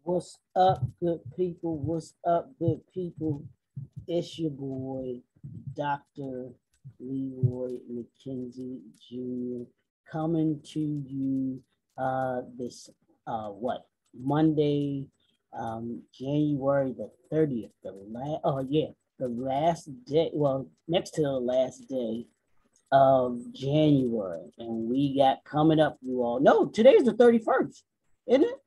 What's up, good people? What's up, good people? It's your boy, Dr. Leroy Mckenzie Jr. coming to you this Monday, January the 30th, the last day, well, next to the last day of January. And we got coming up, you all. No, today's the 31st, isn't it?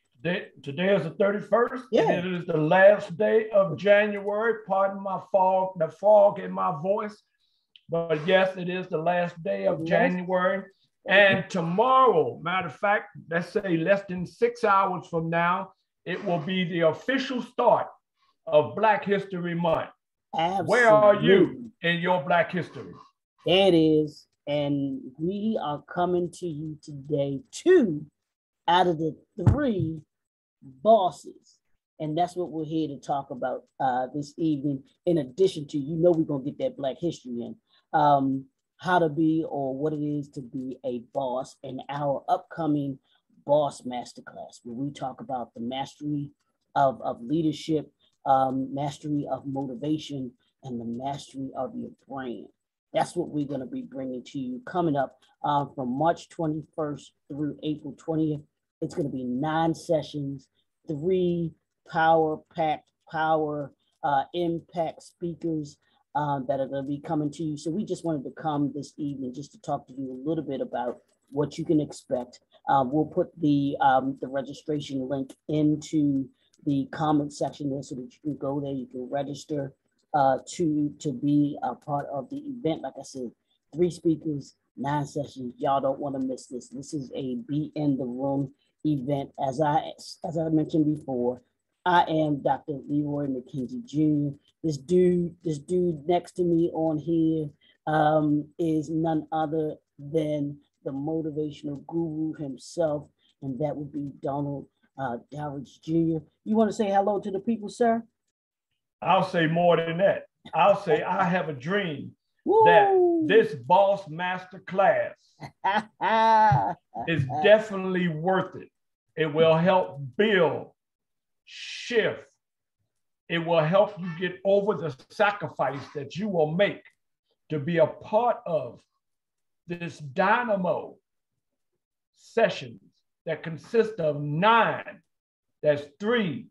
Today is the 31st, Yeah. and it is the last day of January. Pardon the fog in my voice. But yes, it is the last day of January. And tomorrow, matter of fact, let's say less than 6 hours from now, it will be the official start of Black History Month. Absolutely. Where are you in your Black history? There it is. And we are coming to you today, 2 out of the 3 bosses. And that's what we're here to talk about this evening. In addition to, we're going to get that Black history in. How to be, or what it is to be, a boss in our upcoming Boss Masterclass, where we talk about the mastery of leadership, mastery of motivation, and the mastery of your brand. That's what we're going to be bringing to you coming up from March 21st through April 20th. It's going to be 9 sessions, 3 power-packed, impact speakers that are going to be coming to you. So we just wanted to come this evening just to talk to you a little bit about what you can expect. We'll put the registration link into the comment section there so that you can go there, you can register to be a part of the event. Like I said, 3 speakers, 9 sessions. Y'all don't want to miss this. This is a be in the room event. As I mentioned before, I am Dr. Leroy Mckenzie Jr. This dude next to me on here is none other than the motivational guru himself, and that would be Dowridge Jr. You want to say hello to the people, sir? I'll say more than that. I'll say I have a dream that this Boss Masterclass is definitely worth it. It will help build, shift. It will help you get over the sacrifice that you will make to be a part of this dynamo sessions that consist of 9. That's 3,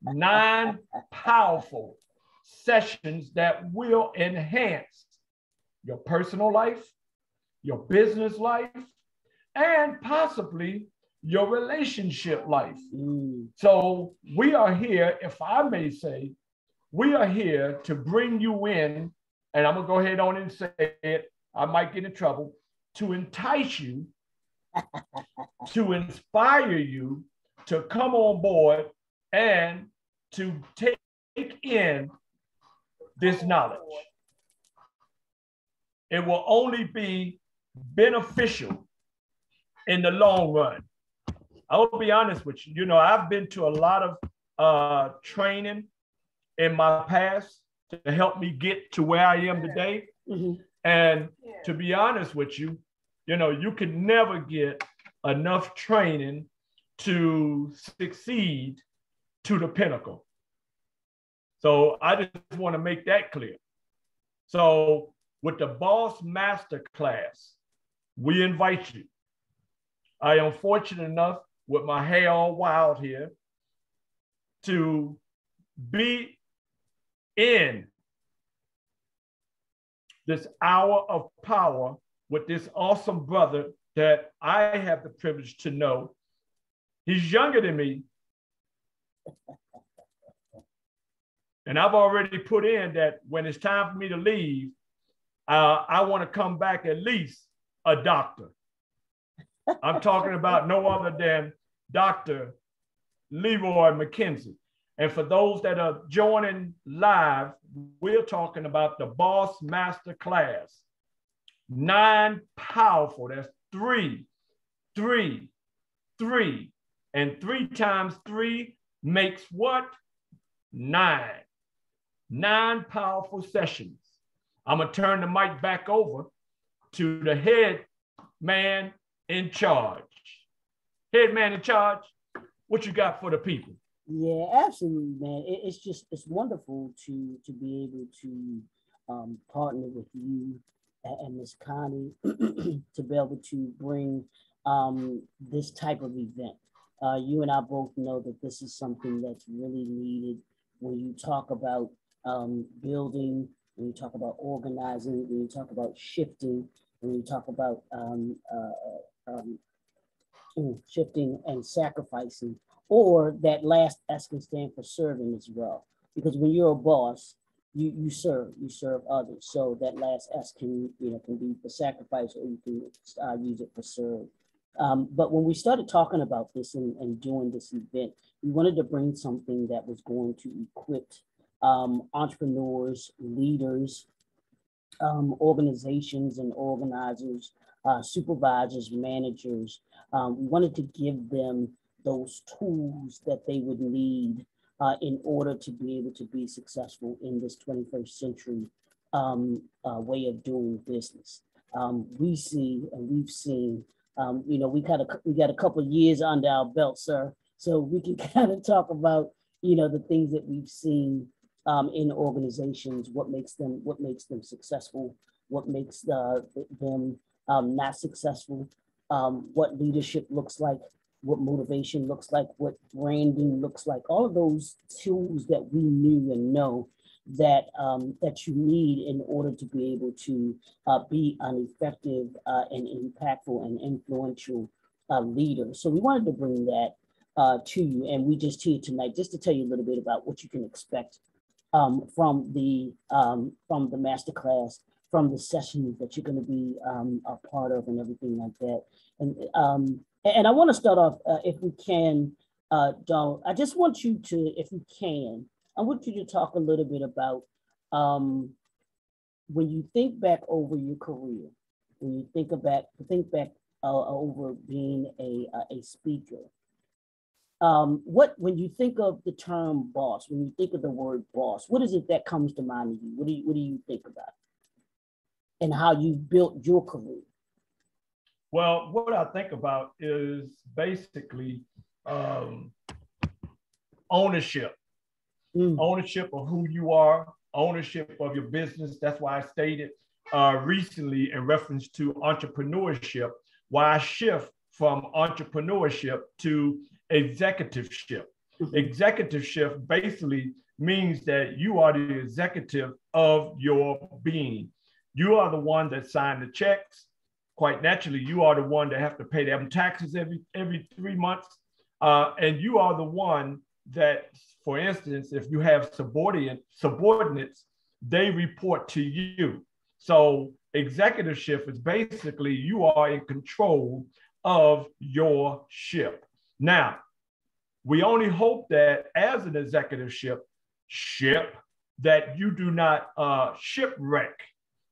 9 powerful sessions that will enhance your personal life, your business life, and possibly your relationship life. So we are here, if I may say, we are here to bring you in, and I'm gonna go ahead on and say it, I might get in trouble, to entice you, to inspire you, to come on board and to take in this knowledge. It will only be beneficial in the long run. I will be honest with you. I've been to a lot of training in my past to help me get to where I am today. And to be honest with you, you can never get enough training to succeed to the pinnacle. So I just want to make that clear. So with the Boss Masterclass, we invite you. I am fortunate enough with my hair all wild here to be in this hour of power with this awesome brother that I have the privilege to know. He's younger than me. And I've already put in that when it's time for me to leave, I want to come back at least a doctor. I'm talking about no other than Dr. Leroy Mckenzie. And for those that are joining live, we're talking about the Boss Masterclass. 9 powerful, that's 3. And 3 times 3 makes what? 9. 9 powerful sessions. I'm going to turn the mic back over to the head man in charge. Head man in charge. what you got for the people? Yeah, absolutely, man. It's just it's wonderful to be able to partner with you and Miss Connie to be able to bring this type of event. You and I both know that this is something that's really needed when you talk about building, when you talk about organizing, when you talk about shifting, when you talk about shifting and sacrificing, or that last S can stand for serving as well. Because when you're a boss, you serve others. So that last S can, can be for sacrifice, or you can use it for serve. But when we started talking about this and doing this event, we wanted to bring something that was going to equip entrepreneurs, leaders, organizations and organizers, supervisors, managers. We wanted to give them those tools that they would need in order to be able to be successful in this 21st century way of doing business. We see and we've seen, we got a couple of years under our belt, sir, so we can kind of talk about, the things that we've seen in organizations, what makes them successful, what makes them not successful, what leadership looks like, what motivation looks like, what branding looks like, all of those tools that we knew and know that that you need in order to be able to be an effective and impactful and influential leader. So we wanted to bring that to you, and we just here tonight just to tell you a little bit about what you can expect from the masterclass, from the sessions that you're going to be a part of, and everything like that. And I want to start off, if we can, Don. I just want you to, if you can, I want you to talk a little bit about when you think back over your career, when you think back over being a speaker. When you think of the term boss, when you think of the word boss, what is it that comes to mind to you? What do you think about? And how you built your career? Well, what I think about is basically ownership. Ownership of who you are, ownership of your business. That's why I stated recently in reference to entrepreneurship, why I shift from entrepreneurship to executiveship. Executiveship basically means that you are the executive of your being. You are the one that signed the checks. Quite naturally, you are the one that have to pay them taxes every 3 months. And you are the one that, for instance, if you have subordinates, they report to you. So executiveship is basically you are in control of your ship. Now, we only hope that as an executiveship that you do not shipwreck,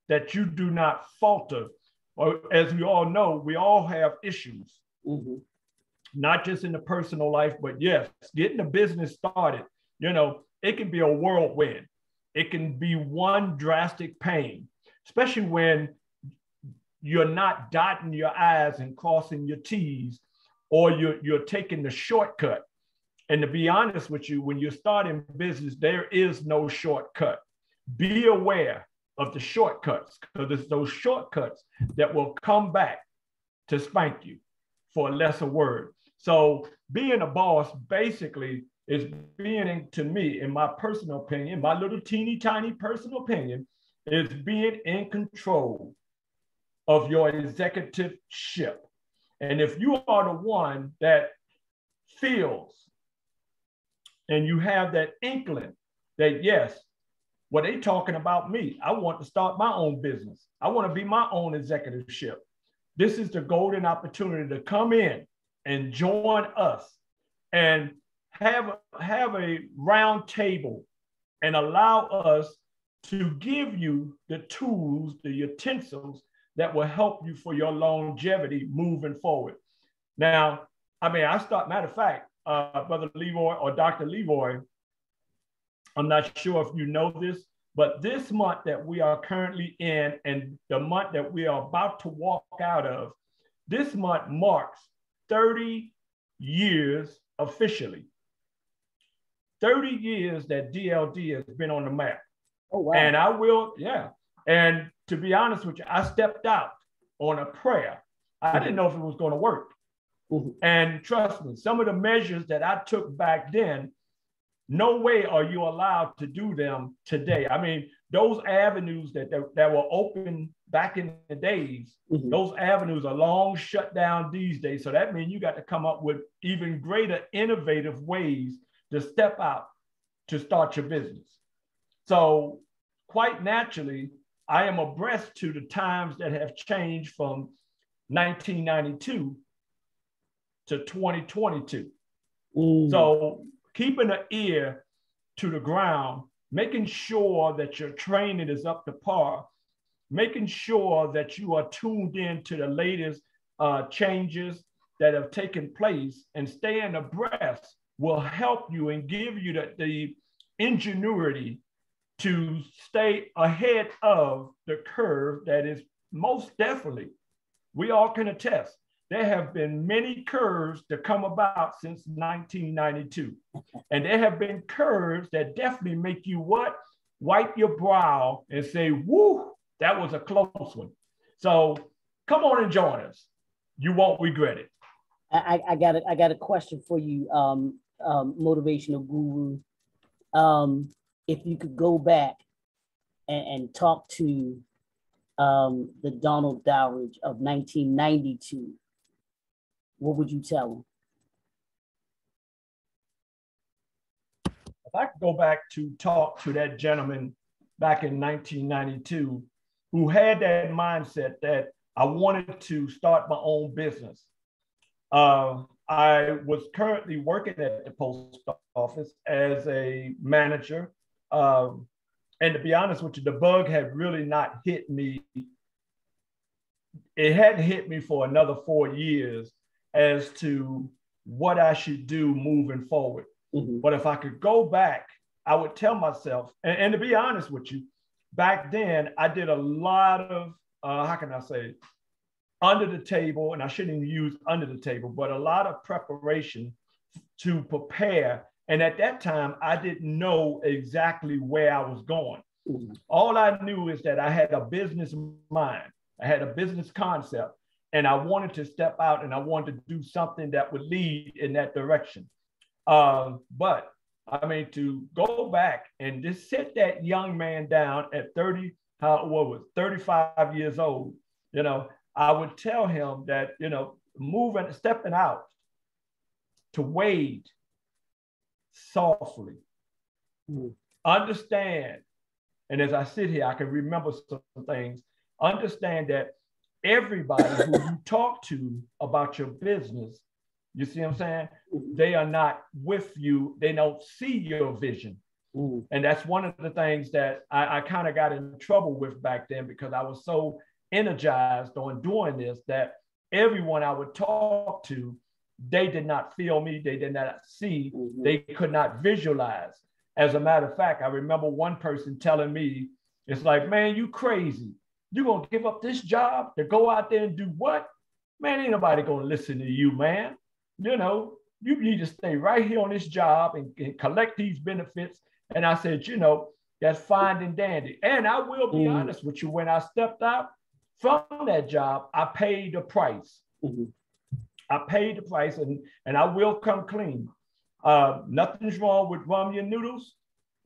that you do not falter. Or as we all know, we all have issues. Not just in the personal life, but yes, getting a business started, it can be a whirlwind. It can be one drastic pain, especially when you're not dotting your I's and crossing your T's, or you're taking the shortcut. And to be honest with you, when you're starting business, there is no shortcut. Be aware of the shortcuts, because it's those shortcuts that will come back to spank you, for a lesser word. So being a boss basically is being, to me, in my personal opinion, my little teeny tiny personal opinion, is being in control of your executive ship. And if you are the one that feels and you have that inkling that, yes, what they talking about me, I want to start my own business. I want to be my own executiveship. This is the golden opportunity to come in and join us and have a round table and allow us to give you the tools, the utensils that will help you for your longevity moving forward. Now, matter of fact, Brother Leroy or Dr. Leroy, I'm not sure if you know this, but this month that we are currently in and the month that we are about to walk out of, this month marks 30 years officially 30 years that DLD has been on the map. Oh, wow. And I will, yeah. And to be honest with you, I stepped out on a prayer. I didn't know if it was going to work. And trust me, some of the measures that I took back then, no way are you allowed to do them today. I mean, those avenues that were open back in the days, those avenues are long shut down these days. So that means you got to come up with even greater innovative ways to step out to start your business. So quite naturally, I am abreast to the times that have changed from 1992 to 2022. So keeping an ear to the ground, making sure that your training is up to par, making sure that you are tuned in to the latest changes that have taken place and staying abreast will help you and give you the ingenuity to stay ahead of the curve that is most definitely, we all can attest, there have been many curves that come about since 1992. And there have been curves that definitely make you what? Wipe your brow and say, woo, that was a close one. So come on and join us. You won't regret it. I got a question for you, motivational guru. If you could go back and talk to the Donald Dowridge of 1992, what would you tell him? If I could go back to talk to that gentleman back in 1992 who had that mindset that I wanted to start my own business. I was currently working at the post office as a manager. And to be honest with you, the bug had really not hit me. It hadn't hit me for another 4 years as to what I should do moving forward. But if I could go back, I would tell myself, and to be honest with you, back then I did a lot of, how can I say, under the table, and I shouldn't even use under the table, but a lot of preparation to prepare. And at that time, I didn't know exactly where I was going. All I knew is that I had a business mind. I had a business concept, and I wanted to step out and I wanted to do something that would lead in that direction. But I mean, to go back and just sit that young man down at 35 years old, you know, I would tell him that, you know, stepping out to wade softly, understand. And as I sit here, I can remember some things, understand that everybody who you talk to about your business, you see what I'm saying? They are not with you. They don't see your vision. And that's one of the things that I kind of got in trouble with back then, because I was so energized on doing this that everyone I would talk to, they did not feel me. They did not see. They could not visualize. As a matter of fact, I remember one person telling me, it's like, man, you crazy. You gonna give up this job to go out there and do what? Man, ain't nobody gonna listen to you, man. You know, you need to stay right here on this job and collect these benefits. And I said, you know, that's fine and dandy. And I will be honest with you, when I stepped out from that job, I paid the price. I paid the price, and I will come clean. Nothing's wrong with ramen noodles,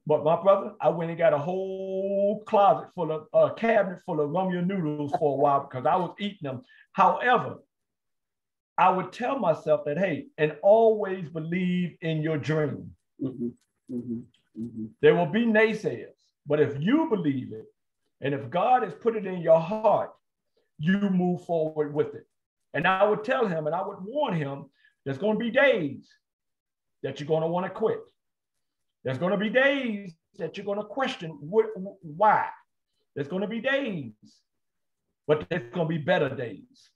but my brother, I went and got a whole closet full of, cabinet full of ramen noodles for a while because I was eating them. However, I would tell myself that, hey, and always believe in your dream. There will be naysayers, but if you believe it, and if God has put it in your heart, you move forward with it. And I would tell him, and I would warn him, there's going to be days that you're going to want to quit. There's going to be days that you're going to question why. There's going to be days, but there's going to be better days.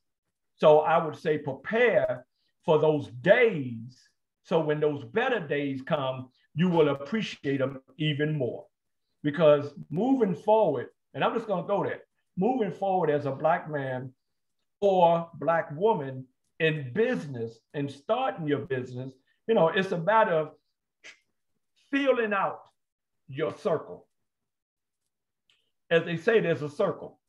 So I would say prepare for those days. So when those better days come, you will appreciate them even more. Because moving forward, and I'm just going to go there, moving forward as a Black man or Black woman in business and starting your business, it's a matter of feeling out your circle. As they say, there's a circle,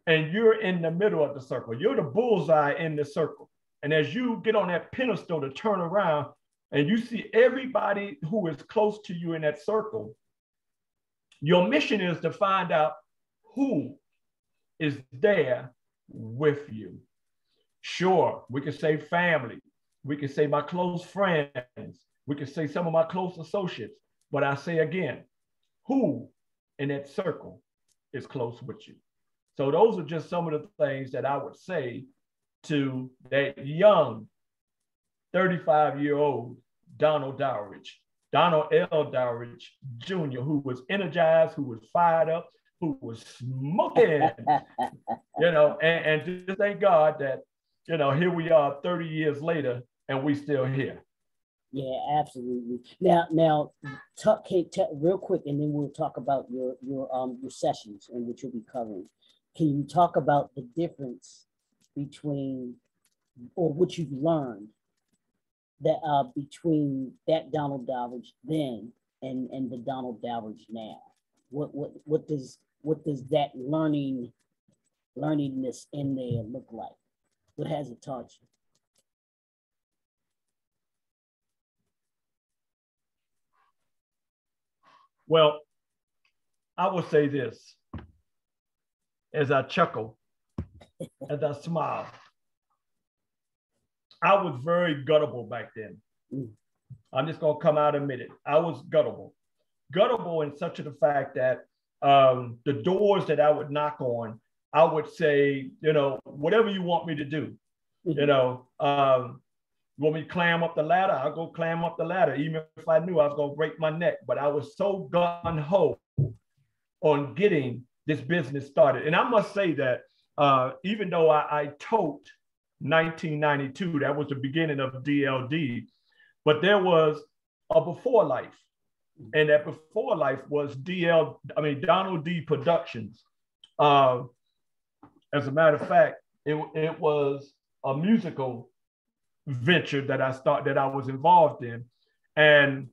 and you're in the middle of the circle. You're the bullseye in the circle. And as you get on that pedestal to turn around and you see everybody who is close to you in that circle, your mission is to find out who is there with you. Sure, we can say family. We can say my close friends. We can say some of my close associates. But I say again, who in that circle is close with you? So those are just some of the things that I would say to that young 35-year-old Donald Dowridge, Donald L. Dowridge Jr., who was energized, who was fired up, who was smoking, and just thank God that, here we are 30 years later and we still here. Yeah, absolutely. Now, talk real quick, and then we'll talk about your sessions and what you'll be covering. Can you talk about the difference between, or what you've learned that between that Donald Dowridge then and the Donald Dowridge now? What does that learningness in there look like? What has it taught you? Well, I will say this as I chuckle, as I smile. I was very guttuble back then. I'm just going to come out and admit it. I was guttuble. Guttuble in such a the fact that the doors that I would knock on, I would say, whatever you want me to do. You want me to climb up the ladder? I'll go climb up the ladder, even if I knew I was going to break my neck. But I was so gung-ho on getting this business started. And I must say that even though I taught 1992, that was the beginning of DLD, but there was a before life. And that before life was Donald D Productions. As a matter of fact, it was a musical venture that I was involved in, and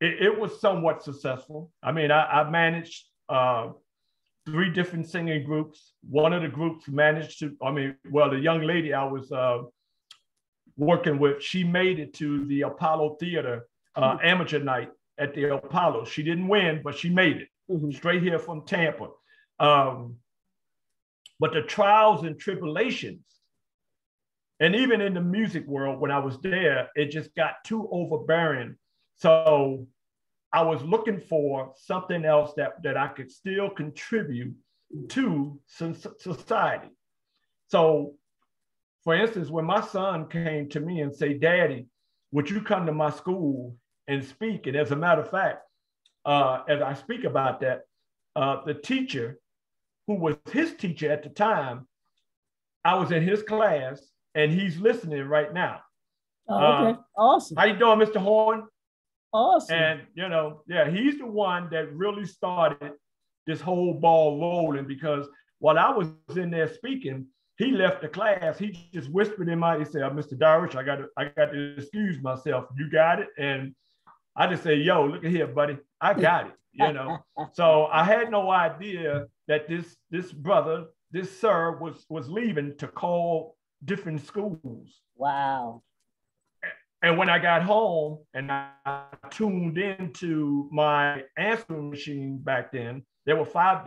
it was somewhat successful. I managed 3 different singing groups. One of the groups managed to, the young lady I was working with, she made it to the Apollo Theater amateur night at the Apollo. She didn't win, but she made it straight here from Tampa. But the trials and tribulations, and even in the music world, when I was there, it just got too overbearing. So I was looking for something else that I could still contribute to society. So, for instance, when my son came to me and said, "Daddy, would you come to my school and speak?" And as a matter of fact, as I speak about that, the teacher, who was his teacher at the time, I was in his class, and he's listening right now. Oh, okay, awesome. How you doing, Mr. Horn? Awesome. And he's the one that really started this whole ball rolling, because while I was in there speaking, he left the class. He just whispered in my ear, he said, "Mr. Dowridge, I got to excuse myself. You got it?" And I just say, "Yo, look at here, buddy. I got it." So I had no idea that this brother, this sir, was leaving to call different schools. Wow. And when I got home and I tuned into my answering machine back then, there were five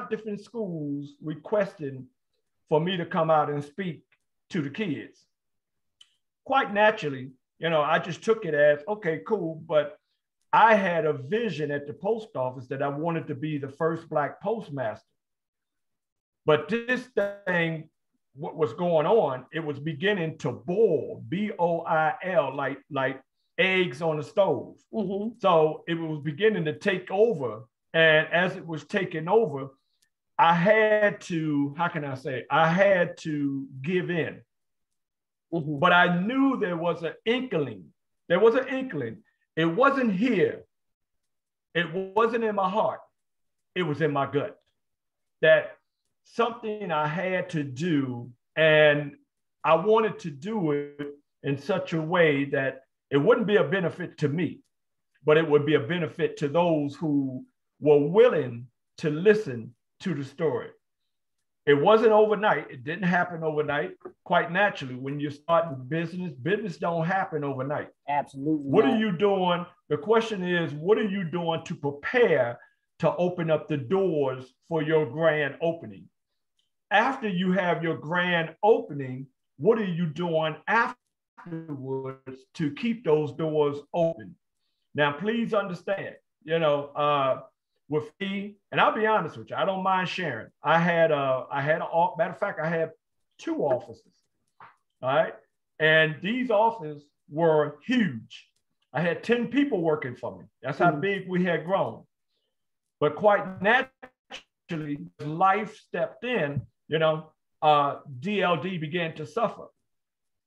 different schools requesting for me to come out and speak to the kids. Quite naturally, I just took it as, okay, cool. But I had a vision at the post office that I wanted to be the first Black postmaster. But this thing, what was going on, it was beginning to boil, B-O-I-L, like eggs on the stove. So it was beginning to take over. And as it was taking over, I had to, I had to give in. But I knew there was an inkling. There was an inkling. It wasn't here. It wasn't in my heart. It was in my gut. That something I had to do, and I wanted to do it in such a way that It wouldn't be a benefit to me, but it would be a benefit to those who were willing to listen to the story. It wasn't overnight. It didn't happen overnight. Quite naturally, when you're starting business don't happen overnight. Absolutely. What are you doing? The question is, what are you doing to prepare to open up the doors for your grand opening? After you have your grand opening, what are you doing afterwards to keep those doors open? Now, please understand, with me, and I'll be honest with you, I don't mind sharing. I had matter of fact, I had 2 offices. All right. And these offices were huge. I had 10 people working for me. That's how big we had grown. But quite naturally, life stepped in, DLD began to suffer.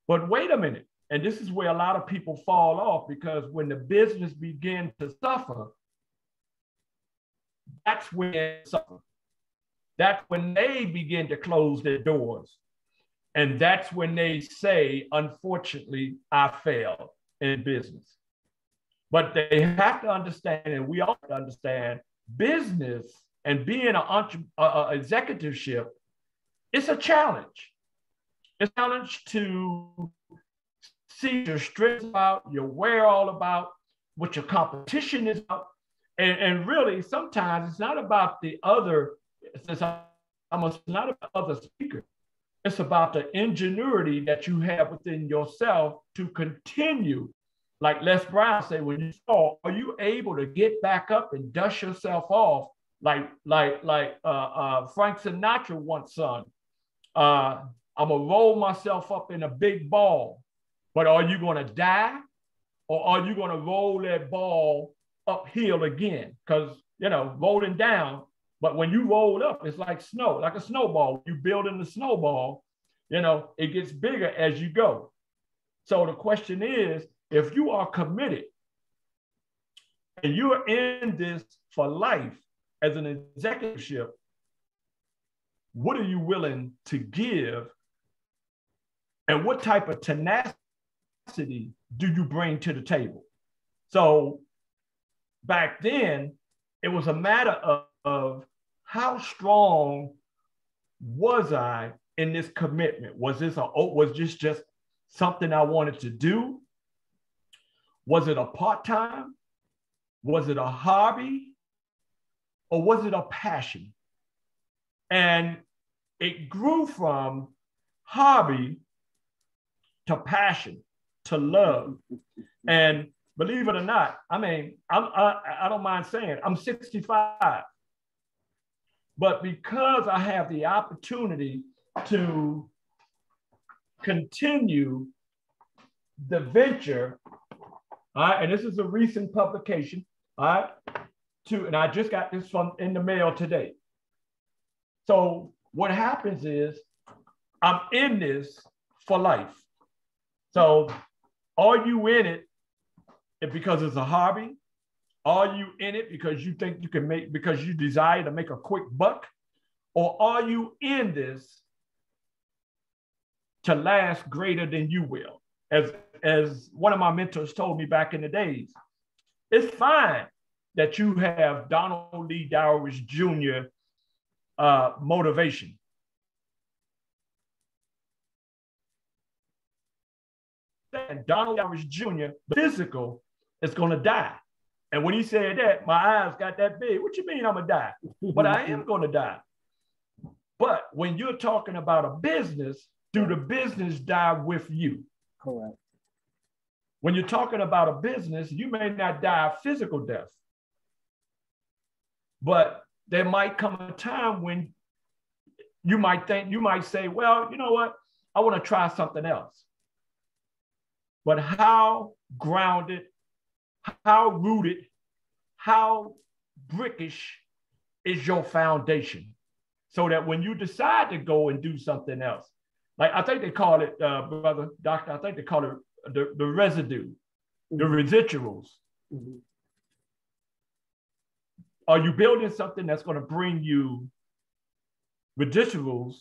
But wait a minute. And this is where a lot of people fall off, because when the business began to suffer, that's when it suffered. That's when they begin to close their doors. And that's when they say, unfortunately, I failed in business. But they have to understand, and we all have to understand, business and being an executiveship, it's a challenge. It's a challenge to see your strengths about, your where all about, what your competition is about. And really, sometimes it's not about the other, it's not about other speakers. It's about the ingenuity that you have within yourself to continue. Like Les Brown said, when you fall, are you able to get back up and dust yourself off? Like Frank Sinatra once sung, I'm gonna roll myself up in a big ball, but are you gonna die, or are you gonna roll that ball uphill again? Because rolling down, but when you roll up, it's like snow, like a snowball. You building the snowball, it gets bigger as you go. So the question is, if you are committed and you're in this for life as an executiveship, what are you willing to give? And what type of tenacity do you bring to the table? So back then, it was a matter of how strong was I in this commitment? Was this just something I wanted to do? Was it a part-time? Was it a hobby? Or was it a passion? And it grew from hobby to passion to love. And believe it or not, I don't mind saying I'm 65. But because I have the opportunity to continue the venture, all right, and this is a recent publication, all right, and I just got this in the mail today. So what happens is I'm in this for life. So are you in it because it's a hobby? Are you in it because you think you can because you desire to make a quick buck? Or are you in this to last greater than you will? As one of my mentors told me back in the days, it's fine that you have Donald Lee Dowridge Jr. Motivation. And Donald Dowridge Jr., the physical, is going to die. And when he said that, my eyes got that big. What you mean I'm going to die? But I am going to die. But when you're talking about a business, do the business die with you? Correct. When you're talking about a business, you may not die a physical death. But there might come a time when you might say, well, you know what? I want to try something else. But how grounded, how rooted, how brickish is your foundation? So that when you decide to go and do something else, like I think they call it, brother, doctor, I think they call it the residue, the residuals. Mm-hmm. Are you building something that's going to bring you residuals?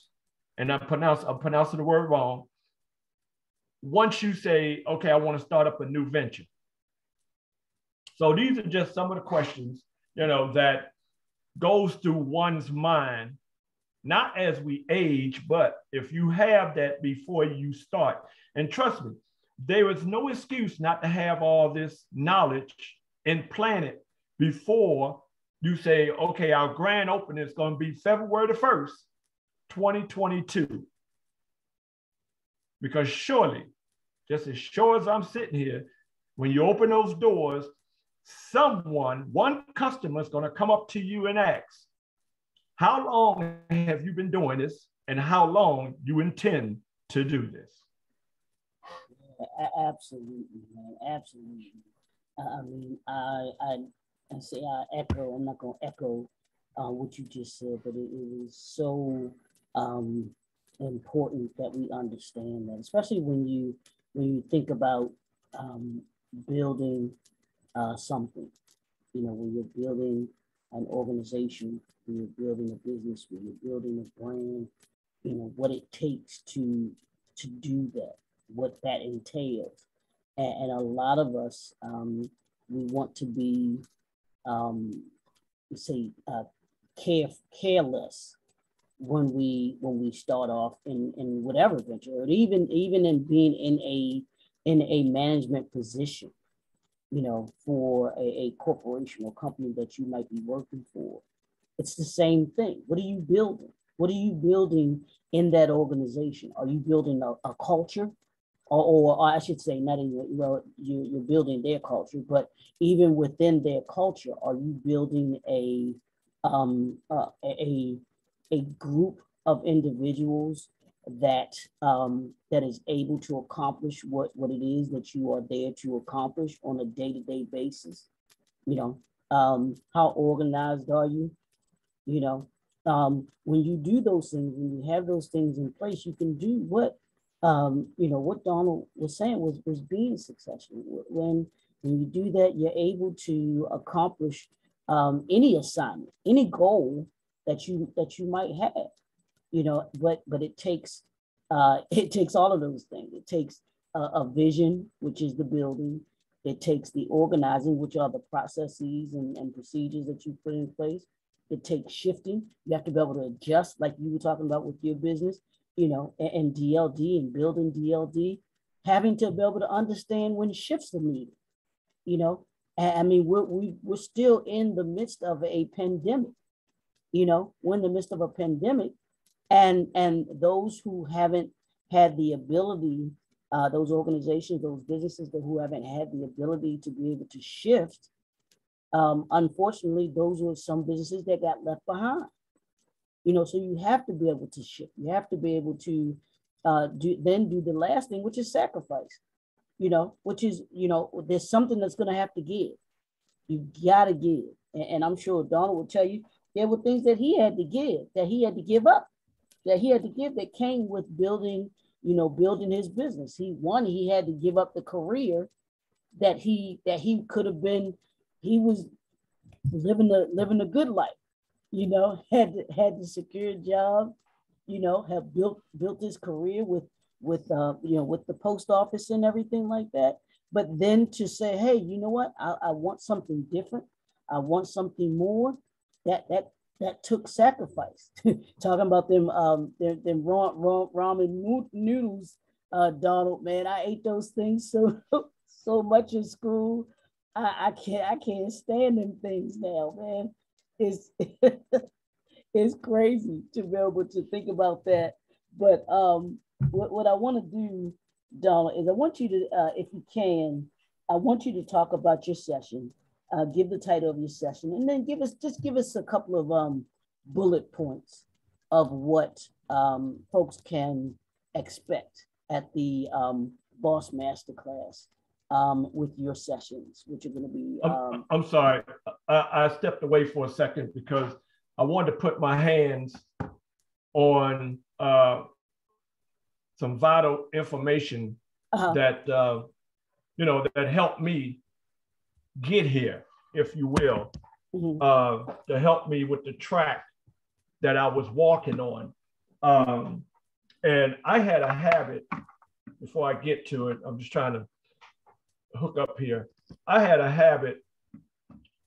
And I'm pronouncing the word wrong. once you say, okay, I want to start up a new venture. So these are just some of the questions, that goes through one's mind, not as we age, but if you have that before you start. And trust me, there is no excuse not to have all this knowledge implanted before you say, okay, our grand opening is going to be February the 1st, 2022. Because surely, just as sure as I'm sitting here, when you open those doors, one customer is going to come up to you and ask, how long have you been doing this and how long you intend to do this? Absolutely, man. Absolutely. I mean, I say I echo, I'm not going to echo what you just said, but it is so important that we understand that, especially when you think about building something, when you're building an organization, when you're building a business, when you're building a brand, what it takes to do that, what that entails. And a lot of us, we want to be, careless when we start off in whatever venture, or even in being in a management position, for a corporation or company that you might be working for. It's the same thing. What are you building? What are you building in that organization? Are you building a culture? Or I should say, not in you're building their culture, but even within their culture, are you building a group of individuals that is able to accomplish what it is that you are there to accomplish on a day-to-day basis? How organized are you? When you do those things, when you have those things in place, you can do what what Donald was saying was being successful. When you do that, you're able to accomplish any assignment, any goal that you might have, but it takes all of those things. It takes a vision, which is the building. It takes the organizing, which are the processes and procedures that you put in place. It takes shifting. You have to be able to adjust, like you were talking about with your business, and DLD and building DLD, having to be able to understand when shifts are needed. I mean, we're still in the midst of a pandemic. We're in the midst of a pandemic, and those who haven't had the ability, those organizations, those businesses who haven't had the ability to be able to shift, unfortunately, those were some businesses that got left behind. So you have to be able to shift. You have to be able to do the last thing, which is sacrifice. Which is, there's something that's going to have to give. You got to give. And I'm sure Donald will tell you there were things that he had to give, that he had to give up, that came with building his business. He had to give up the career that he could have been. He was living a good life, had to secure a job, have built his career with the post office and everything like that. But then to say, hey, you know what? I want something different. I want something more. That took sacrifice. Talking about them ramen noodles, Donald, man, I ate those things so much in school. I can't stand them things now, man. It's it's crazy to be able to think about that. But what I want to do, Donald, is I want you to, if you can, I want you to talk about your session, give the title of your session, and then give us a couple of bullet points of what folks can expect at the B.O.S.S Masterclass with your sessions, which are going to be. I'm sorry, I stepped away for a second because I wanted to put my hands on some vital information that that helped me get here, if you will, to help me with the track that I was walking on. And I had a habit before I get to it, I'm just trying to hook up here. I had a habit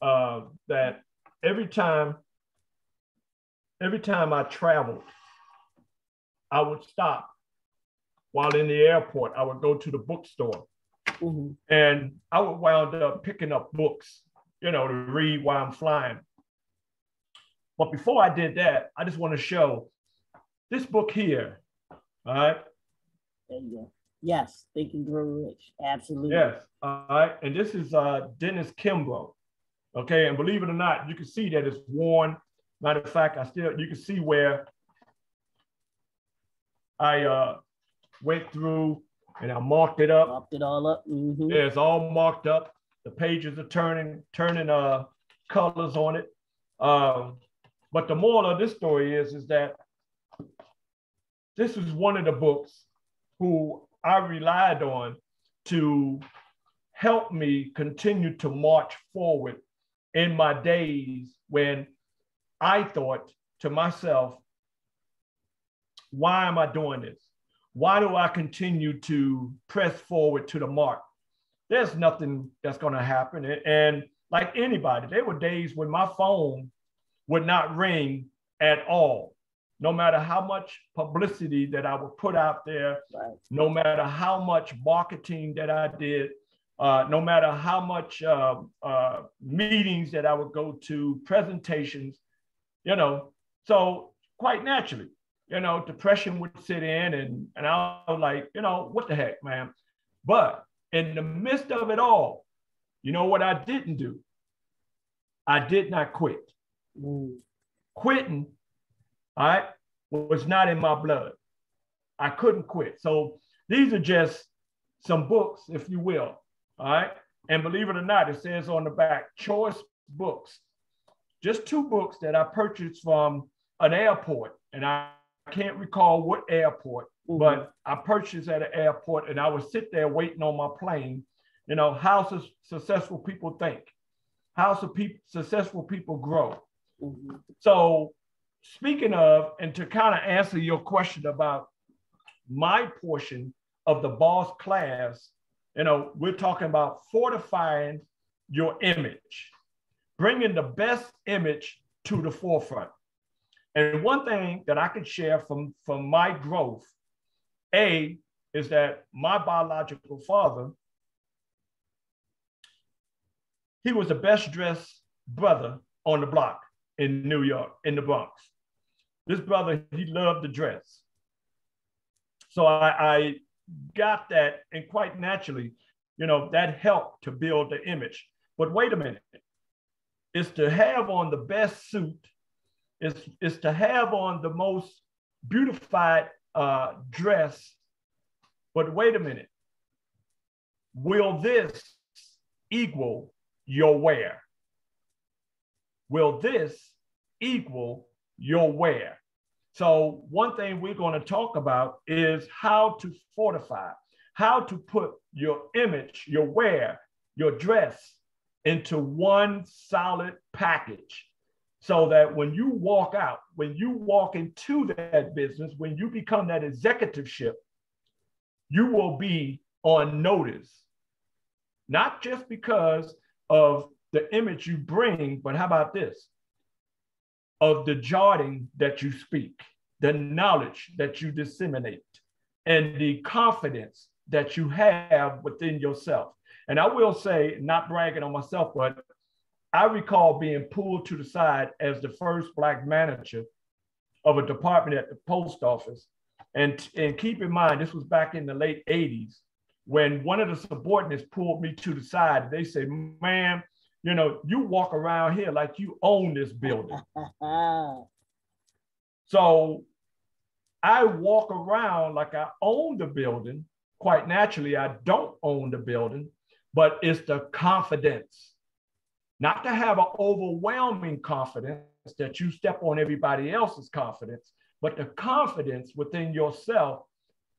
that every time I traveled, I would stop while in the airport. I would go to the bookstore, and I would wind up picking up books, to read while I'm flying. But before I did that, I just want to show this book here. All right. There you go. Yes, Think and Grow Rich. Absolutely. Yes. All right. And this is Dennis Kimbrough. Okay. And believe it or not, you can see that it's worn. Matter of fact, you can see where I went through and I marked it up. Marked it all up. Yeah, it's all marked up. The pages are turning colors on it. But the moral of this story is that this is one of the books who I relied on to help me continue to march forward in my days when I thought to myself, why am I doing this? Why do I continue to press forward to the mark? There's nothing that's going to happen. And like anybody, there were days when my phone would not ring at all. No matter how much publicity that I would put out there, right. No matter how much marketing that I did, no matter how much meetings that I would go to, presentations, so quite naturally, depression would sit in and I was like, what the heck, man? But in the midst of it all, what I didn't do? I did not quit. Quitting, all right, was not in my blood. I couldn't quit. So these are just some books, if you will, all right? And believe it or not, it says on the back, choice books. Just 2 books that I purchased from an airport. And I can't recall what airport, but I purchased at an airport and I would sit there waiting on my plane. How successful people think, how successful people grow. So speaking of, and to kind of answer your question about my portion of the B.O.S.S class, we're talking about fortifying your image, bringing the best image to the forefront. And one thing that I can share from my growth, is that my biological father, he was the best dressed brother on the block in New York, in the Bronx. This brother, he loved to dress. So I got that, and quite naturally, that helped to build the image. But wait a minute, it's to have on the best suit, it's to have on the most beautified dress. But wait a minute, will this equal your wear? Will this equal your wear? So one thing we're going to talk about is how to fortify, how to put your image, your wear, your dress into one solid package, so that when you walk out, when you walk into that business, when you become that executiveship, you will be on notice, not just because of the image you bring, but how about this? Of the jargon that you speak, the knowledge that you disseminate, and the confidence that you have within yourself. And I will say, not bragging on myself, but I recall being pulled to the side as the first Black manager of a department at the post office. And keep in mind, this was back in the late 80s, when one of the subordinates pulled me to the side. They said, "Man, you walk around here like you own this building." So I walk around like I own the building. Quite naturally, I don't own the building, but it's the confidence. Not to have an overwhelming confidence that you step on everybody else's confidence, but the confidence within yourself,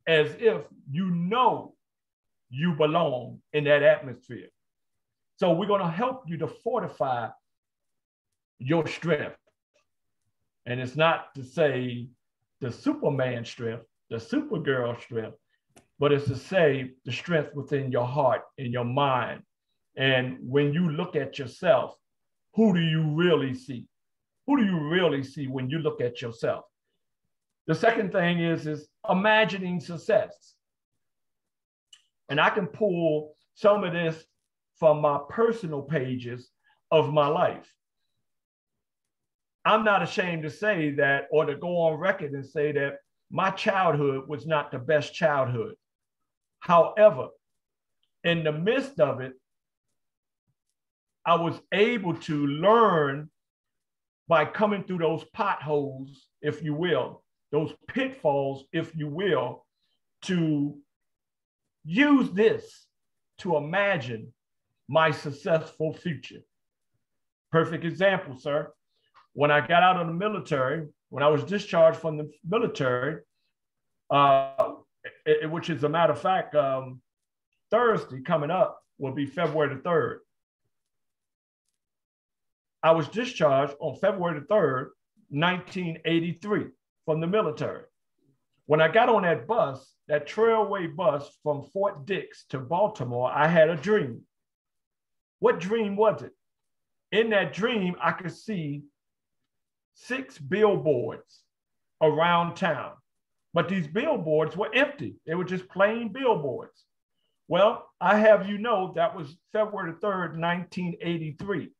as if you belong in that atmosphere. So we're going to help you to fortify your strength. And it's not to say the Superman strength, the Supergirl strength, but it's to say the strength within your heart and your mind. And when you look at yourself, who do you really see? Who do you really see when you look at yourself? The second thing is imagining success. And I can pull some of this from my personal pages of my life. I'm not ashamed to say that, or to go on record and say that my childhood was not the best childhood. However, in the midst of it, I was able to learn by coming through those potholes, if you will, those pitfalls, if you will, to use this to imagine my successful future. Perfect example, sir. When I got out of the military, when I was discharged from the military, which is a matter of fact, Thursday coming up will be February the 3rd. I was discharged on February the 3rd, 1983 from the military. When I got on that bus, that Trailway bus from Fort Dix to Baltimore, I had a dream. What dream was it? In that dream, I could see 6 billboards around town, but these billboards were empty. They were just plain billboards. Well, I have you know that was February 3rd, 1983.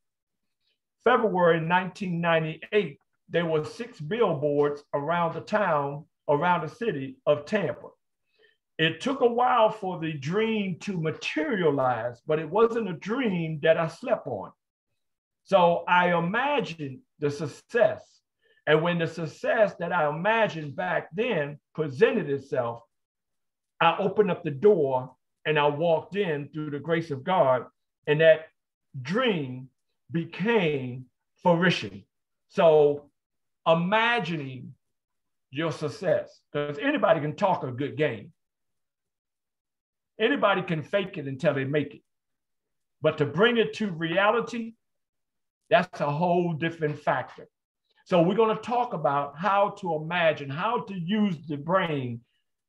February 1998, there were 6 billboards around the town, around the city of Tampa. It took a while for the dream to materialize, but it wasn't a dream that I slept on. So I imagined the success. And when the success that I imagined back then presented itself, I opened up the door and I walked in through the grace of God, and that dream became fruition. So imagining your success, because anybody can talk a good game. Anybody can fake it until they make it. But to bring it to reality, that's a whole different factor. So we're going to talk about how to imagine, how to use the brain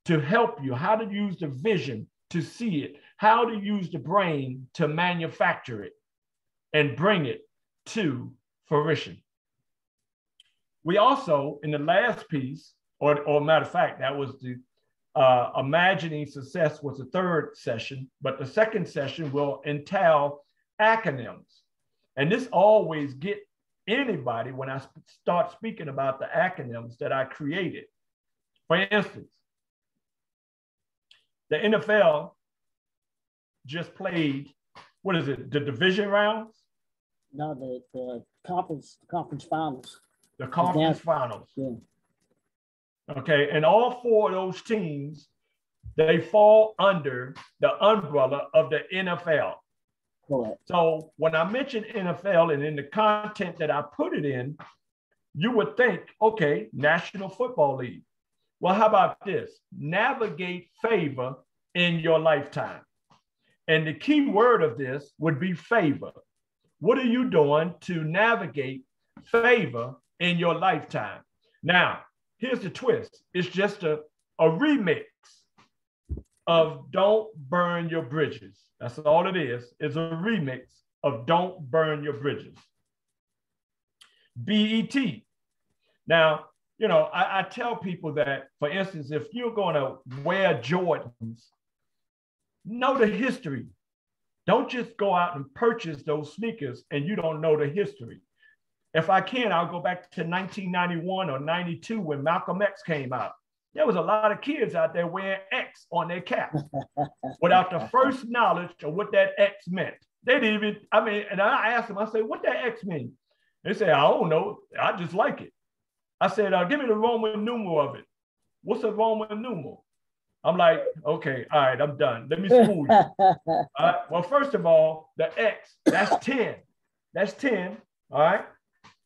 to help you, how to use the vision to see it, how to use the brain to manufacture it and bring it to fruition. We also, in the last piece, or matter of fact, that was the imagining success was the third session, but the second session will entail acronyms. And this always get anybody when I start speaking about the acronyms that I created. For instance, the NFL just played, what is it, the division rounds? No, the conference finals. The conference finals. Yeah. Okay, and all 4 of those teams, they fall under the umbrella of the NFL. Correct. So when I mention NFL and in the content that I put it in, you would think, okay, National Football League. Well, how about this? Navigate favor in your lifetime. And the key word of this would be favor. What are you doing to navigate favor in your lifetime? Now, here's the twist. It's just a remix of Don't Burn Your Bridges. That's all it is. It's a remix of Don't Burn Your Bridges. BET. Now, you know, I tell people that, for instance, if you're going to wear Jordans, know the history. Don't just go out and purchase those sneakers and you don't know the history. If I can, I'll go back to 1991 or 92 when Malcolm X came out. There was a lot of kids out there wearing X on their cap without the first knowledge of what that X meant. They didn't even, and I asked them, I said, what that X mean? They said, I don't know. I just like it. I said, give me the Roman numeral of it. What's a Roman numeral? I'm like, okay, all right, I'm done. Let me school you. All right. Well, first of all, the X, that's 10. That's 10. All right.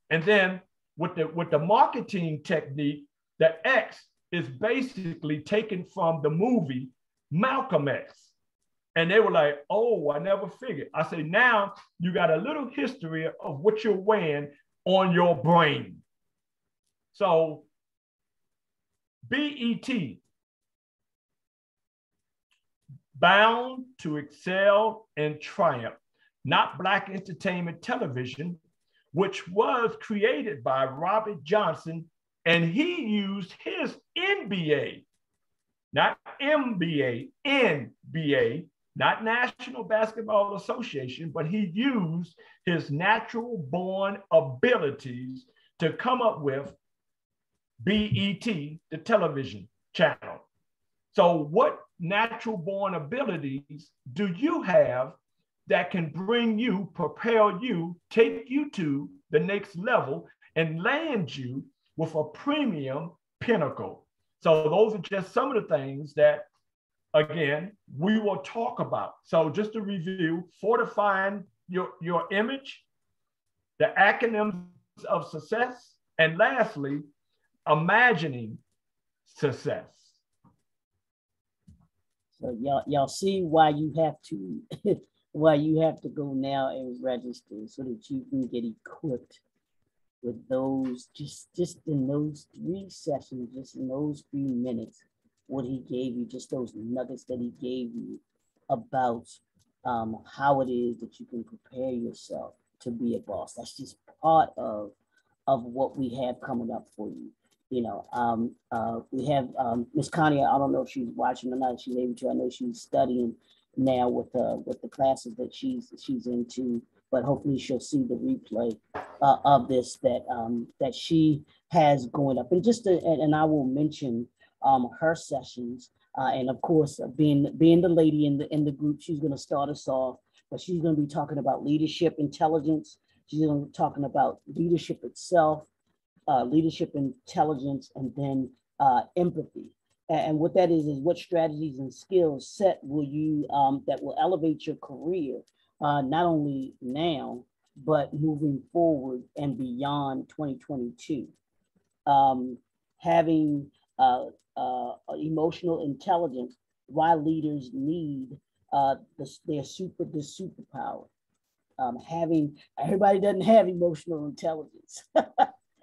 And then with the marketing technique, the X is basically taken from the movie Malcolm X. And they were like, oh, I never figured. I say, now you got a little history of what you're wearing on your brain. So BET, bound to excel and triumph, not Black entertainment television, which was created by Robert Johnson, and he used his NBA, not MBA, NBA, not National Basketball Association, but he used his natural born abilities to come up with BET, the television channel. So what natural born abilities do you have that can bring you, propel you, take you to the next level and land you with a premium pinnacle? So those are just some of the things that, again, we will talk about. So just to review, fortifying your image, the acronyms of success, and lastly, imagining success. So y'all see why you have to why you have to go now and register so that you can get equipped with those just in those 3 sessions, just in those few minutes, what he gave you, just those nuggets that he gave you about how it is that you can prepare yourself to be a boss. That's just part of what we have coming up for you. You know, we have Miss Connie. I don't know if she's watching or not. If she's able to. I know she's studying now with the classes that she's into. But hopefully she'll see the replay of this that she has going up. And and I will mention her sessions. And of course, being the lady in the group, she's going to start us off. But she's going to be talking about leadership intelligence. She's going to be talking about leadership itself. Leadership intelligence, and then empathy. And what that is what strategies and skills set will you that will elevate your career, not only now, but moving forward and beyond 2022. Having emotional intelligence, why leaders need their superpower. Everybody doesn't have emotional intelligence.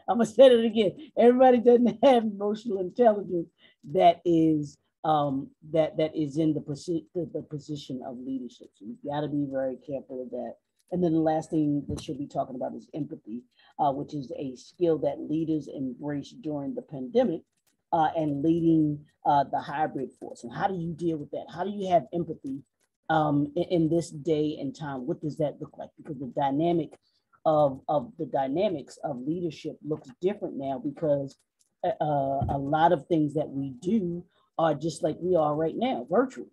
I'm gonna say it again. Everybody doesn't have emotional intelligence that is that is in the position of leadership. So you've got to be very careful of that. And then the last thing that she'll be talking about is empathy, which is a skill that leaders embraced during the pandemic and leading the hybrid force. And how do you deal with that? How do you have empathy in this day and time? What does that look like? Because the dynamics of leadership looks different now, because a lot of things that we do are just like we are right now, virtual.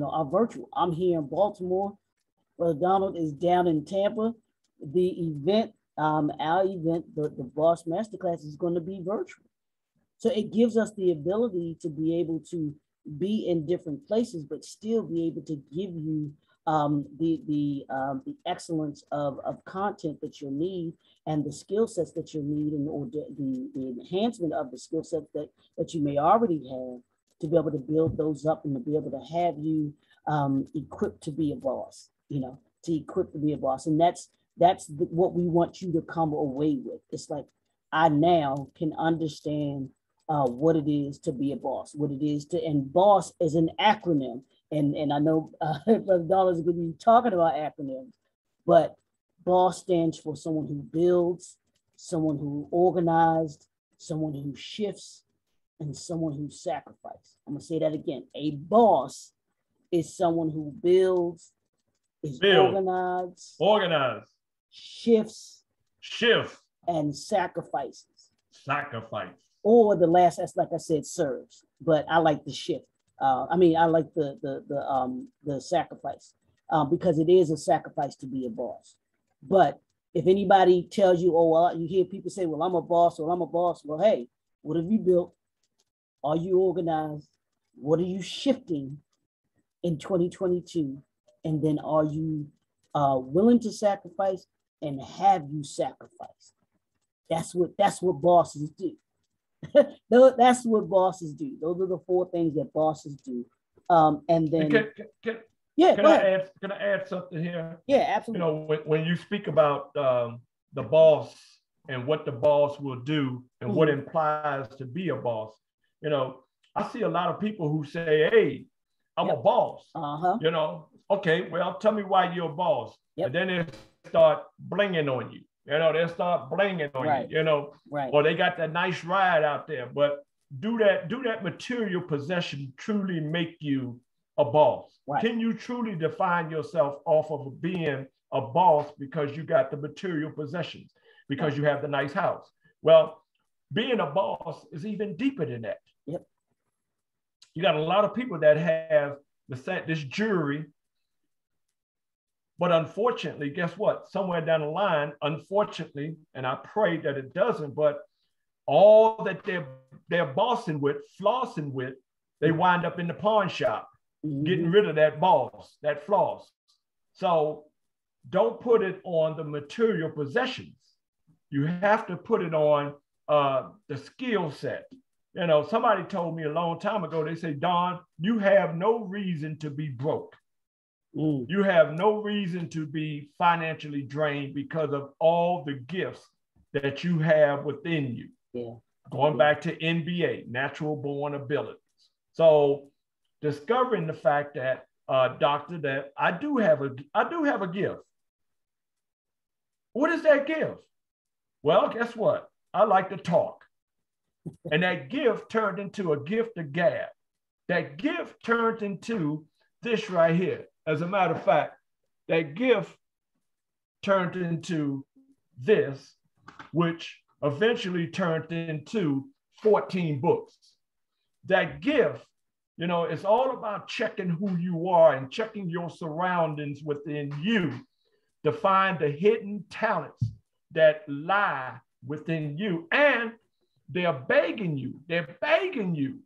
Are virtual. I'm here in Baltimore. Brother Donald is down in Tampa. The event, our event, the B.O.S.S Masterclass is going to be virtual. So it gives us the ability to be able to be in different places, but still be able to give you the excellence of content that you'll need, and the skill sets that you'll need, or the enhancement of the skill sets that you may already have, to be able to build those up and to be able to have you equipped to be a boss, to equip to be a boss. And that's what we want you to come away with. It's like, I now can understand what it is to be a boss, what it is to, and boss is an acronym. And I know Brother Donald is going to be talking about acronyms, but BOSS stands for someone who builds, someone who organized, someone who shifts, and someone who sacrifices. I'm going to say that again. A boss is someone who builds, is organized, shifts, and sacrifices. Or the last, that's like I said, serves, but I like the shift. I like the sacrifice because it is a sacrifice to be a boss. But if anybody tells you, oh, well, you hear people say, well, I'm a boss. Well, hey, what have you built? Are you organized? What are you shifting in 2022? And then are you willing to sacrifice, and have you sacrificed? That's what bosses do. That's what bosses do. Those are the 4 things that bosses do. And then can I add something here? Yeah, absolutely. When you speak about the boss and what the boss will do and what implies to be a boss, I see a lot of people who say, hey, I'm a boss. Uh-huh. You know, okay, well, tell me why you're a boss. Yep. And then they start blinging on you. You know, they'll start blinging on you, you know, or they got that nice ride out there. But do that material possession truly make you a boss? Right. Can you truly define yourself off of being a boss because you got the material possessions, because you have the nice house? Well, being a boss is even deeper than that. Yep. You got a lot of people that have this jewelry, but unfortunately, guess what? Somewhere down the line, unfortunately, and I pray that it doesn't, but all that they're bossing with, flossing with, they wind up in the pawn shop, getting rid of that boss, that floss. So don't put it on the material possessions. You have to put it on the skill set. You know, somebody told me a long time ago, they say, Don, you have no reason to be broke. You have no reason to be financially drained because of all the gifts that you have within you. Yeah. Going back to NBA, natural born abilities. So discovering the fact that, doctor, that I do have a gift. What is that gift? Well, guess what? I like to talk. And that gift turned into a gift of gab. That gift turned into this right here. As a matter of fact, that gift turned into this, which eventually turned into 14 books. That gift, you know, it's all about checking who you are and checking your surroundings within you to find the hidden talents that lie within you. And they're begging you. They're begging you.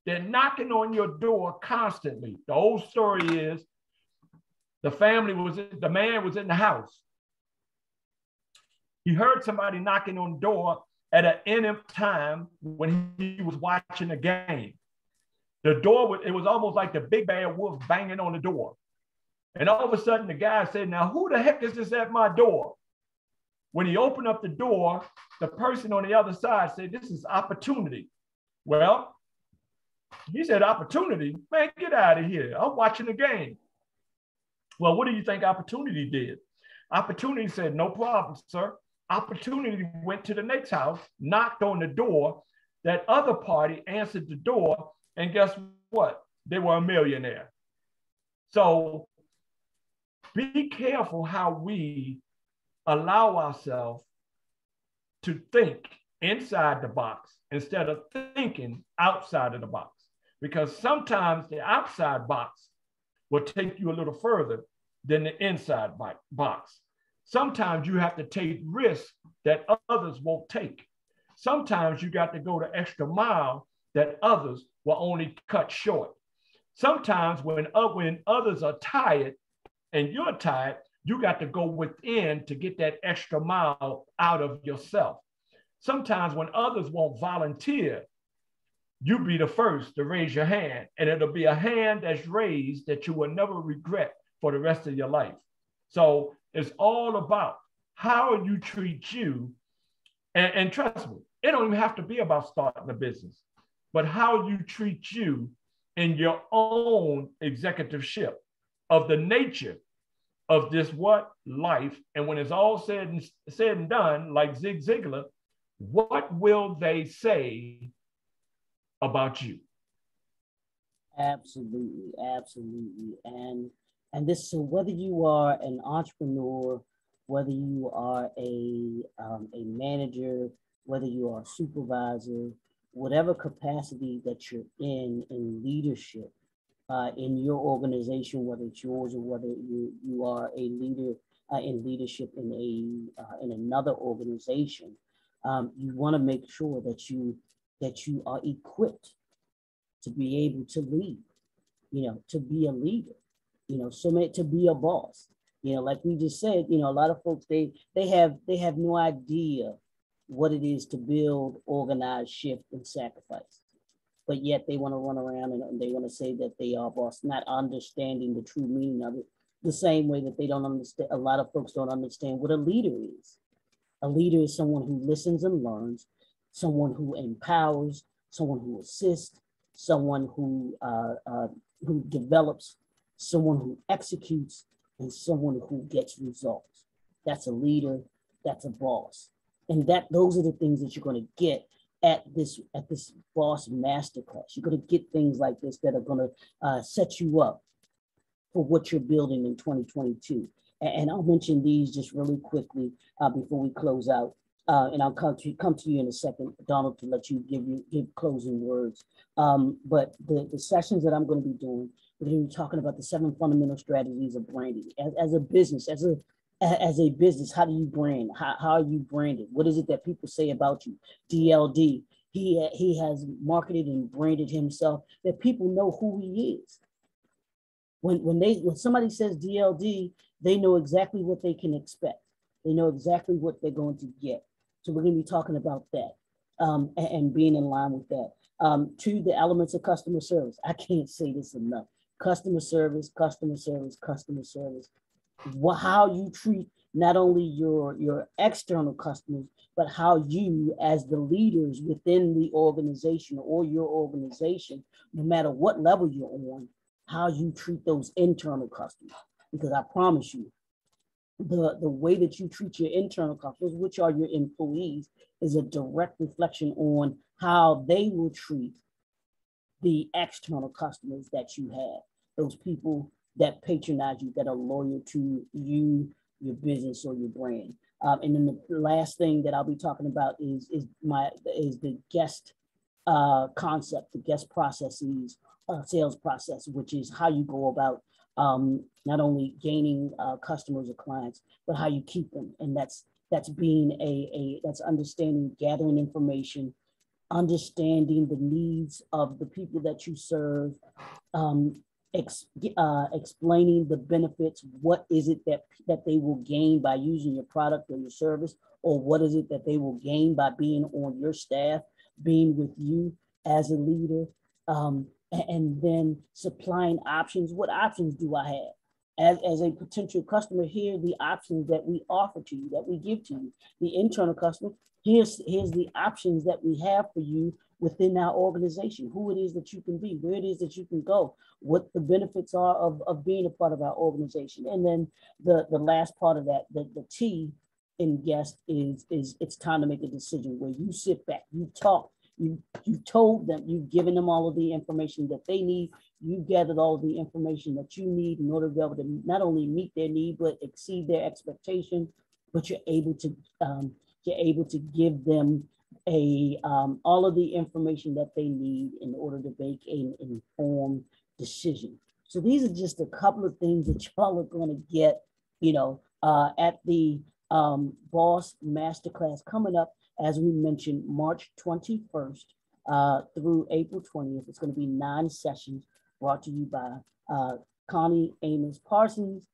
They're knocking on your door constantly. The old story is the man was in the house. He heard somebody knocking on the door at an NM time when he was watching a game. The door, it was almost like the big bad wolf banging on the door. And all of a sudden the guy said, now who the heck is this at my door? When he opened up the door, the person on the other side said, this is opportunity. Well, he said, opportunity? Man, get out of here. I'm watching the game. Well, what do you think opportunity did? Opportunity said, no problem, sir. Opportunity went to the next house, knocked on the door. That other party answered the door, and guess what? They were a millionaire. So be careful how we allow ourselves to think inside the box instead of thinking outside of the box. Because sometimes the outside box will take you a little further than the inside box. Sometimes you have to take risks that others won't take. Sometimes you got to go the extra mile that others will only cut short. Sometimes when others are tired and you're tired, you got to go within to get that extra mile out of yourself. Sometimes when others won't volunteer, you be the first to raise your hand, and it'll be a hand that's raised that you will never regret for the rest of your life. So it's all about how you treat you. And trust me, it don't even have to be about starting a business, but how you treat you in your own executiveship of the nature of this life. And when it's all said and done, like Zig Ziglar, what will they say about you? Absolutely, absolutely. And this, so whether you are an entrepreneur, whether you are a manager, whether you are a supervisor, whatever capacity that you're in leadership, in your organization, whether it's yours or whether you are a leader in leadership in another organization, you want to make sure that you are equipped to be able to lead, to be a leader, to be a boss. Like we just said, a lot of folks, they have no idea what it is to build, organize, shift, and sacrifice. But yet they want to run around and they want to say that they are boss, not understanding the true meaning of it. The same way that they don't understand, a lot of folks don't understand what a leader is. A leader is someone who listens and learns, someone who empowers, someone who assists, someone who who develops, someone who executes, and someone who gets results. That's a leader, that's a boss. And those are the things that you're going to get at this B.O.S.S Masterclass. You're going to get things like this that are going to set you up for what you're building in 2022. And I'll mention these just really quickly before we close out. And I'll come to you in a second, Donald, to let you give closing words. But the sessions that I'm going to be doing, we're going to be talking about the 7 fundamental strategies of branding. As a business, how do you brand? How are you branded? What is it that people say about you? DLD, he has marketed and branded himself that people know who he is. When somebody says DLD, they know exactly what they can expect. They know exactly what they're going to get. So we're going to be talking about that and being in line with that. 2, the elements of customer service. I can't say this enough. Customer service, customer service, customer service. How you treat not only your external customers, but how you, as the leaders within the organization or your organization, no matter what level you're on, how you treat those internal customers. Because I promise you, the way that you treat your internal customers, which are your employees, is a direct reflection on how they will treat the external customers that you have, those people that patronize you, that are loyal to you, your business, or your brand. And then the last thing that I'll be talking about is the guest concept, the guest processes, sales process, which is how you go about not only gaining customers or clients, but how you keep them. And that's that's understanding, gathering information, understanding the needs of the people that you serve, explaining the benefits. What is it that they will gain by using your product or your service, or what is it that they will gain by being on your staff, being with you as a leader, and then supplying options. What options do I have? As a potential customer, here are the options that we offer to you, that we give to you. The internal customer, here's the options that we have for you within our organization, who it is that you can be, where it is that you can go, what the benefits are of being a part of our organization. And then the last part of that, the T in guest is it's time to make a decision, where you sit back, you talk, you told them, you've given them all of the information that they need. You gathered all of the information that you need in order to be able to not only meet their need, but exceed their expectation. But you're able to give them all of the information that they need in order to make an informed decision. So these are just a couple of things that y'all are going to get, at the B.O.S.S Masterclass coming up. As we mentioned, March 21st through April 20th. It's going to be 9 sessions brought to you by Connie Amos Parsons,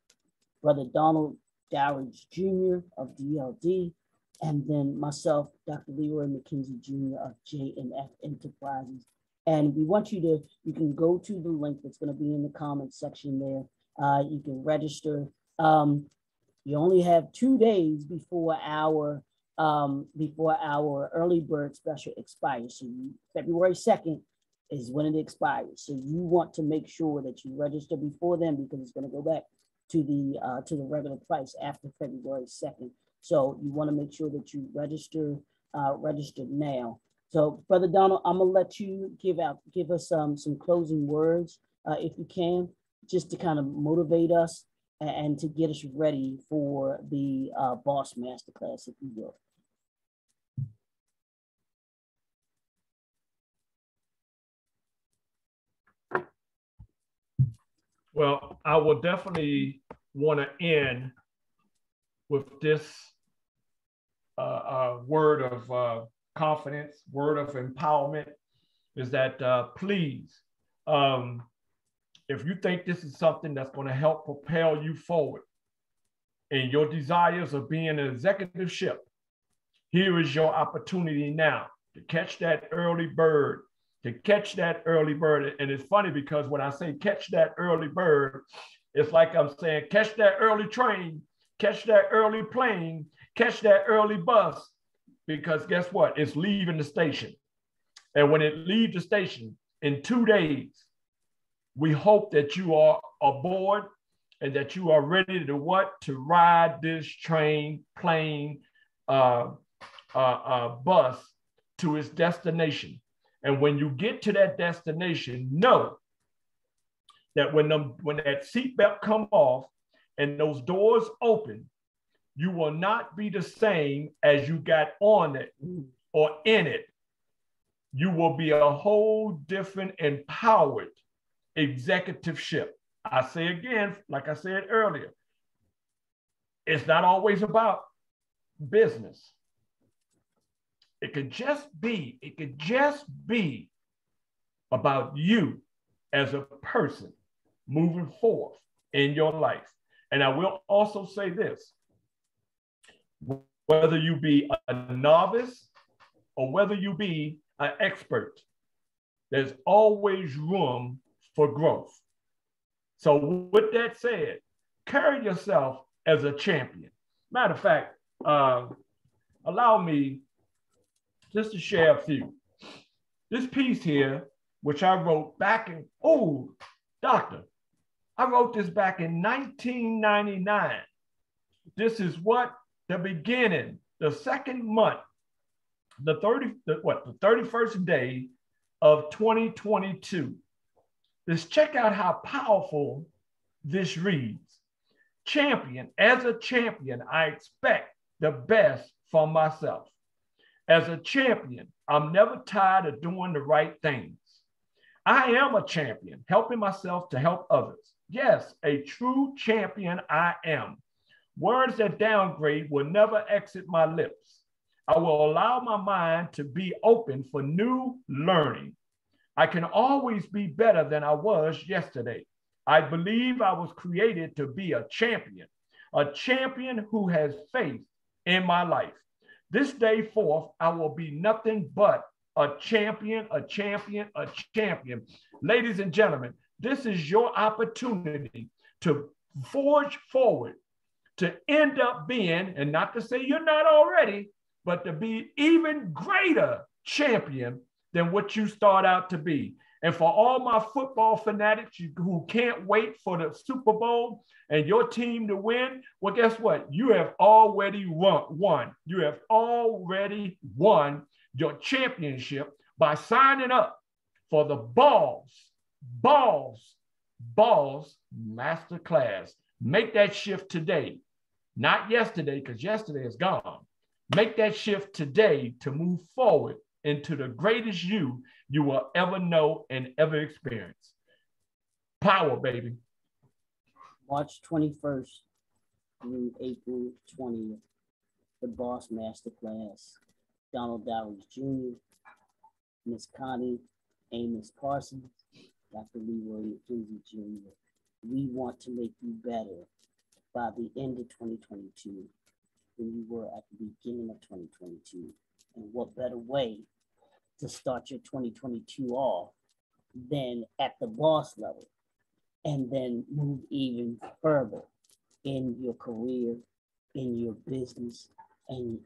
Brother Donald Dowridge Jr. of DLD, and then myself, Dr. Leroy Mckenzie Jr. of J&F Enterprises. And we want you can go to the link that's going to be in the comments section there. You can register. You only have 2 days before our early bird special expires. So February 2nd is when it expires. So you want to make sure that you register before then, because it's going to go back to the regular price after February 2nd. So you want to make sure that you register now. So Brother Donald, I'm gonna let you give us some closing words, if you can, just to kind of motivate us and to get us ready for the B.O.S.S Masterclass, if you will. Well, I will definitely want to end with this word of confidence, word of empowerment, is that please, if you think this is something that's going to help propel you forward in your desires of being an executiveship, here is your opportunity now to catch that early bird, And it's funny because when I say catch that early bird, it's like I'm saying, catch that early train, catch that early plane, catch that early bus, because guess what? It's leaving the station. And when it leaves the station in 2 days, We hope that you are aboard and that you are ready to what? To ride this train, plane, bus to its destination. And when you get to that destination, know that when that seatbelt come off and those doors open, you will not be the same as you got on it or in it. You will be a whole different empowered executive ship. I say again, like I said earlier, it's not always about business. It could just be about you as a person moving forth in your life. And I will also say this, whether you be a novice or whether you be an expert, there's always room for growth. So with that said, carry yourself as a champion. Matter of fact, allow me just to share a few. This piece here, which I wrote back in, doctor, I wrote this back in 1999. This is what the beginning, the second month, the 31st day of 2022. Let's check out how powerful this reads. Champion, as a champion, I expect the best from myself. As a champion, I'm never tired of doing the right things. I am a champion, helping myself to help others. Yes, a true champion I am. Words that downgrade will never exit my lips. I will allow my mind to be open for new learning. I can always be better than I was yesterday. I believe I was created to be a champion who has faith in my life. This day forth, I will be nothing but a champion, a champion, a champion. Ladies and gentlemen, this is your opportunity to forge forward, to end up being, and not to say you're not already, but to be even greater champion than what you start out to be. And for all my football fanatics who can't wait for the Super Bowl and your team to win, well, guess what? You have already won. You have already won your championship by signing up for the B.O.S.S Masterclass. Make that shift today, not yesterday, because yesterday is gone. Make that shift today to move forward into the greatest you will ever know and ever experience. Power, baby. March 21st through April 20th, the B.O.S.S Masterclass. Donald Dowridge Jr., Miss Connie Amos Parsons, Dr. Leroy Mckenzie Jr. We want to make you better by the end of 2022 than you were at the beginning of 2022. And what better way to start your 2022 off than at the boss level, and then move even further in your career, in your business, and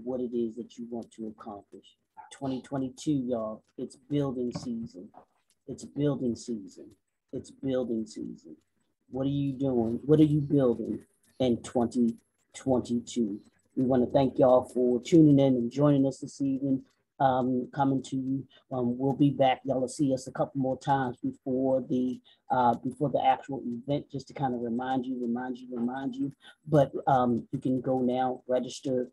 what it is that you want to accomplish. 2022, y'all, it's building season. It's building season. It's building season. What are you doing? What are you building in 2022? We want to thank y'all for tuning in and joining us this evening. Coming to you. We'll be back. Y'all will see us a couple more times before the actual event, just to kind of remind you. But you can go now, register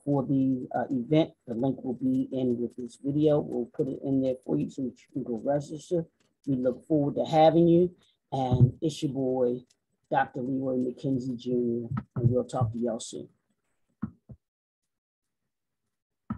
for the event. The link will be in with this video. We'll put it in there for you so that you can go register. We look forward to having you. And it's your boy, Dr. Leroy Mckenzie Jr., and we'll talk to y'all soon.